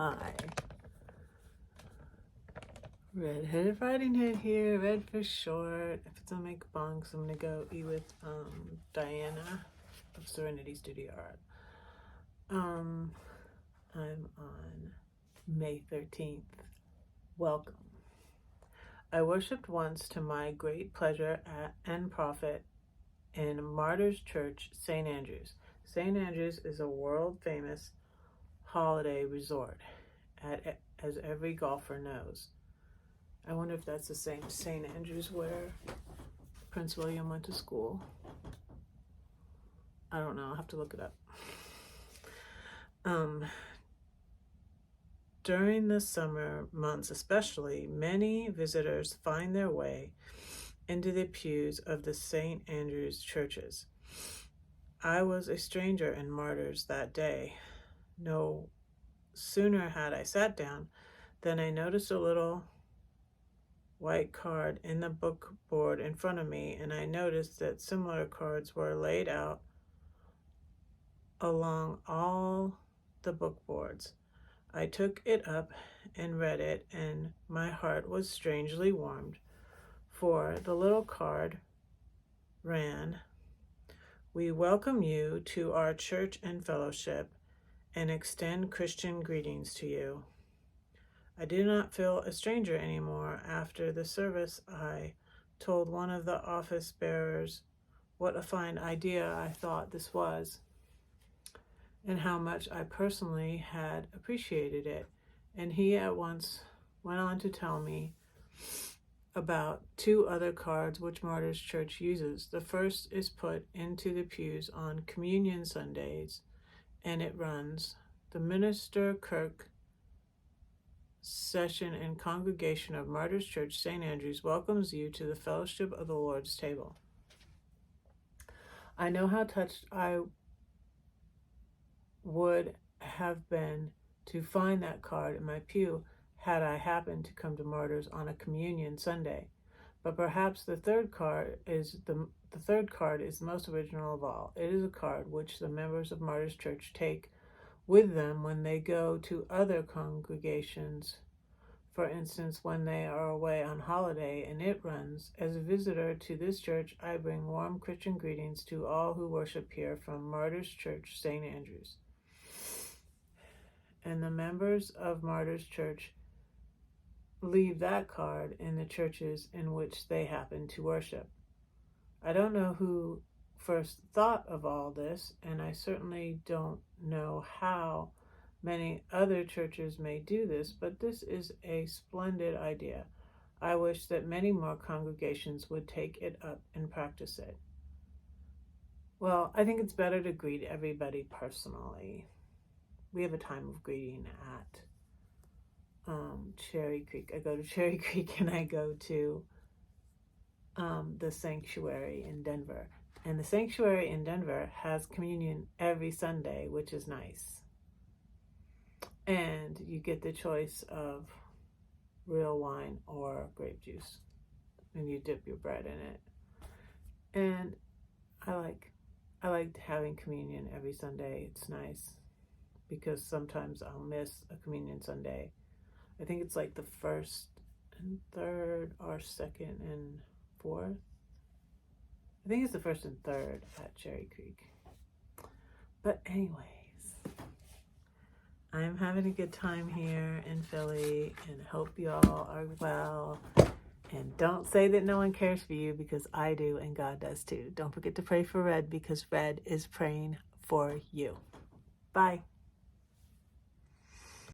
Hi. Red-headed riding hood here, red for short. If it's gonna make bunks, I'm gonna go eat with Diana of Serenity Studio Art. I'm on May 13th. Welcome. I worshipped once to my great pleasure and profit in Martyrs Church, St. Andrews. St. Andrews is a world-famous holiday resort, as every golfer knows. I wonder if that's the same St. Andrews where Prince William went to school. I don't know. I'll have to look it up. During the summer months especially, many visitors find their way into the pews of the St. Andrews churches. I was a stranger in Martyrs that day. No sooner had I sat down than I noticed a little white card in the book board in front of me, and I noticed that similar cards were laid out along all the book boards. I took it up and read it, and my heart was strangely warmed, for the little card ran, "We welcome you to our church and fellowship and extend Christian greetings to you." I did not feel a stranger anymore. After the service, I told one of the office bearers what a fine idea I thought this was, and how much I personally had appreciated it. And he at once went on to tell me about two other cards which Martyrs Church uses. The first is put into the pews on Communion Sundays, and it runs, "The Minister Kirk Session and Congregation of Martyrs Church, St. Andrews welcomes you to the fellowship of the Lord's table." I know how touched I would have been to find that card in my pew had I happened to come to Martyrs on a Communion Sunday. But perhaps the third card is the most original of all. It is a card which the members of Martyrs Church take with them when they go to other congregations. For instance, when they are away on holiday, and it runs, "As a visitor to this church, I bring warm Christian greetings to all who worship here from Martyrs Church, St. Andrews." And the members of Martyrs Church leave that card in the churches in which they happen to worship. I don't know who first thought of all this, and I certainly don't know how many other churches may do this, but this is a splendid idea. I wish that many more congregations would take it up and practice it. Well, I think it's better to greet everybody personally. We have a time of greeting at Cherry Creek. I go to Cherry Creek and I go to the sanctuary in Denver. And the sanctuary in Denver has communion every Sunday, which is nice. And you get the choice of real wine or grape juice, and you dip your bread in it. And I like having communion every Sunday. It's nice because sometimes I'll miss a communion Sunday. I think it's like the first and third, or second and fourth. I think it's the first and third at Cherry Creek. But anyways, I'm having a good time here in Philly, and hope y'all are well. And don't say that no one cares for you, because I do, and God does too. Don't forget to pray for Red, because Red is praying for you. Bye.